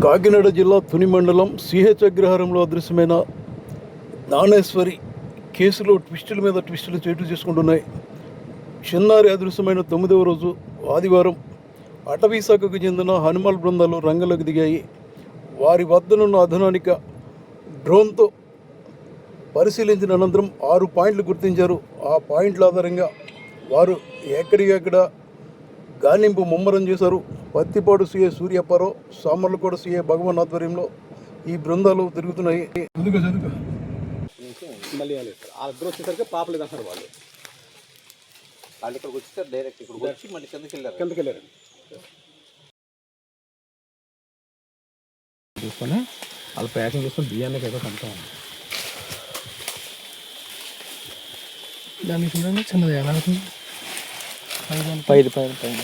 కాకినాడ జిల్లా తుని మండలం సిహెచ్ అగ్రహారంలో అదృశ్యమైన జ్ఞానేశ్వరి కేసులో ట్విస్టుల మీద ట్విస్టులు చోటు చేసుకుంటున్నాయి. చిన్నారి అదృశ్యమైన 9వ రోజు ఆదివారం అటవీ శాఖకు చెందిన హనుమాల్ బృందాలు రంగంలోకి దిగాయి. వారి వద్దనున్న అధునానిక డ్రోన్తో పరిశీలించిన అనంతరం 6 పాయింట్లు గుర్తించారు. ఆ పాయింట్ల ఆధారంగా వారు ఎక్కడికక్కడ గాలింపు ముమ్మరం చేశారు. పత్తిపాడు సీఏ సూర్యప్పారావు, సామర్లకోట సీఏ భగవాన్ ఆధ్వర్యంలో ఈ బృందాలు తిరుగుతున్నాయి. వచ్చేసరికి పాపలేదు అంటారు వాళ్ళు ఇక్కడికి వచ్చేసరికి డైరెక్ట్ ఇక్కడ వచ్చి మళ్ళీ కిందకి వెళ్ళారు చూసుకొని వాళ్ళు ప్యాకింగ్ చేసుకొని బియ్యానికి ఏదో కంటాం దానికి చూడండి చిన్నది ఎలా అవుతుంది పైది పైన పైన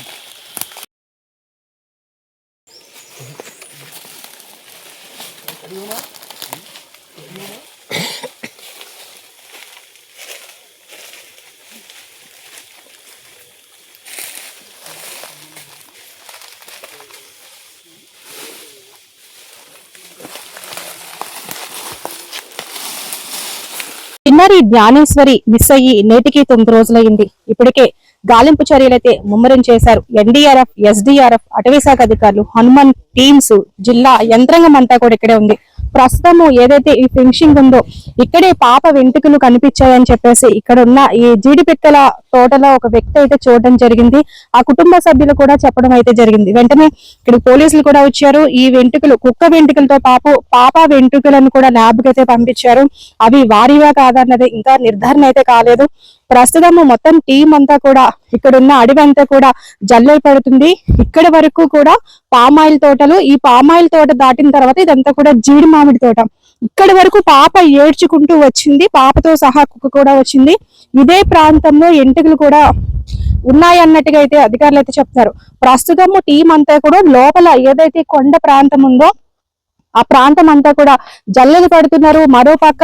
చిన్నారి జ్ఞానేశ్వరి మిస్ అయ్యి నేటికి 9 రోజులైంది. ఇప్పటికే గాలింపు చర్యలైతే ముమ్మరం చేశారు. ఎన్డీఆర్ఎఫ్, ఎస్డీఆర్ఎఫ్, అటవీ శాఖ అధికారులు, హనుమాన్ టీమ్స్, జిల్లా యంత్రాంగం అంతా కూడా ఇక్కడే ఉంది. ప్రస్తుతము ఏదైతే ఈ ఫినిషింగ్ ఉందో ఇక్కడే పాప వెంట్రుకలు కనిపించాయని చెప్పేసి ఇక్కడ ఉన్న ఈ జీడిపిక్కల తోటలో ఒక వ్యక్తి అయితే చూడడం జరిగింది. ఆ కుటుంబ సభ్యులు కూడా చెప్పడం అయితే జరిగింది. వెంటనే ఇక్కడ పోలీసులు కూడా వచ్చారు. ఈ వెంట్రుకలు కుక్క వెంట్రుకలతో పాప వెంట్రుకలను కూడా ల్యాబ్కి అయితే పంపించారు. అవి వారివా కాదన్నది ఇంకా నిర్ధారణ అయితే కాలేదు. ప్రస్తుతము మొత్తం టీం అంతా కూడా ఇక్కడున్న అడవి అంతా కూడా జల్లెలు పడుతుంది. ఇక్కడ వరకు కూడా పామాయిల్ తోటలు, ఈ పామాయిల్ తోట దాటిన తర్వాత ఇదంతా కూడా జీడి మామిడి తోట. ఇక్కడ వరకు పాప ఏడ్చుకుంటూ వచ్చింది, పాపతో సహా కుక్క కూడా వచ్చింది. ఇదే ప్రాంతంలో ఎంటుకలు కూడా ఉన్నాయి అన్నట్టుగా అయితే అధికారులు అయితే చెప్తారు. ప్రస్తుతము టీం అంతా కూడా లోపల ఏదైతే కొండ ప్రాంతం ఉందో ఆ ప్రాంతం అంతా కూడా జల్లెలు పడుతున్నారు. మరోపక్క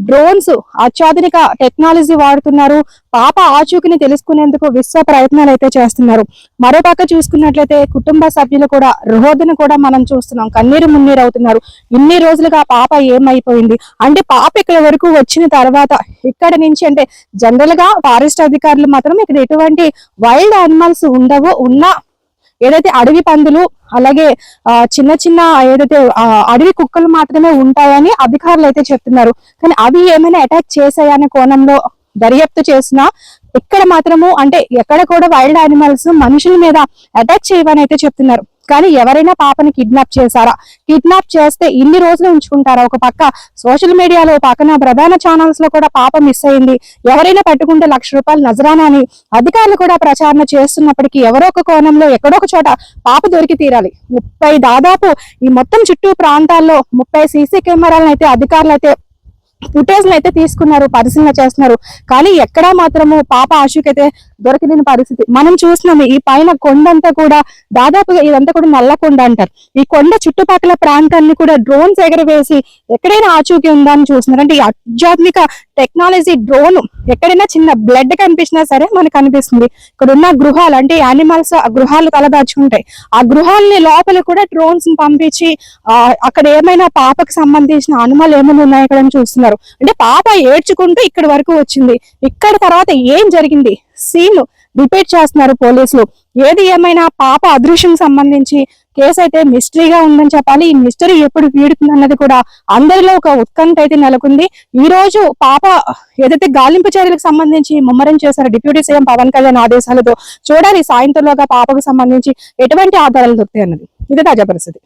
డ్రోన్స్, అత్యాధునిక టెక్నాలజీ వాడుతున్నారు. పాప ఆచూకీని తెలుసుకునేందుకు విశ్వ ప్రయత్నాలు అయితే చేస్తున్నారు. మరోపక్క చూసుకున్నట్లయితే కుటుంబ సభ్యులు కూడా రోదన కూడా మనం చూస్తున్నాం. కన్నీరు మున్నీరు అవుతున్నారు. ఇన్ని రోజులుగా పాప ఏమైపోయింది అంటే పాప ఇక్కడ వరకు వచ్చిన తర్వాత ఇక్కడ నుంచి అంటే జనరల్ గా ఫారెస్ట్ అధికారులు మాత్రం ఇక్కడ ఎటువంటి వైల్డ్ యానిమల్స్ ఉండవు. ఉన్న ఏదైతే అడవి పందులు అలాగే చిన్న చిన్న ఏదైతే అడవి కుక్కలు మాత్రమే ఉంటాయని అధికారులు అయితే చెప్తున్నారు. కానీ అవి ఏమైనా అటాక్ చేశాయనే కోణంలో దర్యాప్తు చేసినా ఇక్కడ మాత్రము అంటే ఎక్కడ కూడా వైల్డ్ యానిమల్స్ మనుషుల మీద అటాక్ చేయవని అయితే చెప్తున్నారు. కానీ ఎవరైనా పాపని కిడ్నాప్ చేశారా, కిడ్నాప్ చేస్తే ఇన్ని రోజులు ఉంచుకుంటారా? ఒక పక్క సోషల్ మీడియాలో, పక్కన ప్రధాన ఛానల్స్ లో కూడా పాప మిస్ అయింది, ఎవరైనా పట్టుకుంటే ₹1,00,000 నజరానా అని అధికారులు కూడా ప్రచారణ చేస్తున్నప్పటికీ ఎవరో ఒక కోణంలో ఎక్కడో ఒక చోట పాప దొరికి తీరాలి. 30 దాదాపు ఈ మొత్తం చుట్టూ ప్రాంతాల్లో 30 సీసీ కెమెరాలను అయితే అధికారులు అయితే ఫుటేజ్లు అయితే తీసుకున్నారు, పరిశీలన చేస్తున్నారు. కానీ ఎక్కడా మాత్రము పాప ఆశకైతే దొరికిన పరిస్థితి మనం చూస్తున్నాము. ఈ పైన కొండంతా కూడా దాదాపుగా ఇదంతా కూడా నల్లకొండ అంటారు. ఈ కొండ చుట్టుపక్కల ప్రాంతాన్ని కూడా డ్రోన్స్ ఎగరవేసి ఎక్కడైనా ఆచూకీ ఉందా అని చూస్తున్నారు. అంటే ఈ అత్యాధునిక టెక్నాలజీ డ్రోన్ ఎక్కడైనా చిన్న బ్లడ్ కనిపించినా సరే మనకు కనిపిస్తుంది. ఇక్కడ ఉన్న గృహాలు అంటే యానిమల్స్ ఆ గృహాలు తలదాచుకుంటాయి. ఆ గృహాలని లోపల కూడా డ్రోన్స్ పంపించి అక్కడ ఏమైనా పాపకు సంబంధించిన అనుమానాలు ఏమైనా ఉన్నాయో ఇక్కడ చూస్తున్నారు. అంటే పాప ఏడ్చుకుంటూ ఇక్కడ వరకు వచ్చింది. ఇక్కడ తర్వాత ఏం జరిగింది సీన్ రిపీట్ చేస్తున్నారు పోలీసులు. ఏది ఏమైనా పాప అదృశ్యం సంబంధించి కేసు అయితే మిస్టరీగా ఉందని చెప్పాలి. ఈ మిస్టరీ ఎప్పుడు వీడుతుంది అన్నది కూడా అందరిలో ఒక ఉత్కంఠ అయితే నెలకొంది. ఈ రోజు పాప ఏదైతే గాలింపు చర్యలకు సంబంధించి ముమ్మరం చేశారో డిప్యూటీ సీఎం పవన్ కళ్యాణ్ ఆదేశాలతో చూడాలి సాయంత్రంలోగా పాపకు సంబంధించి ఎటువంటి ఆధారాలు దొరుకుతాయి అన్నది. ఇది తాజా పరిస్థితి.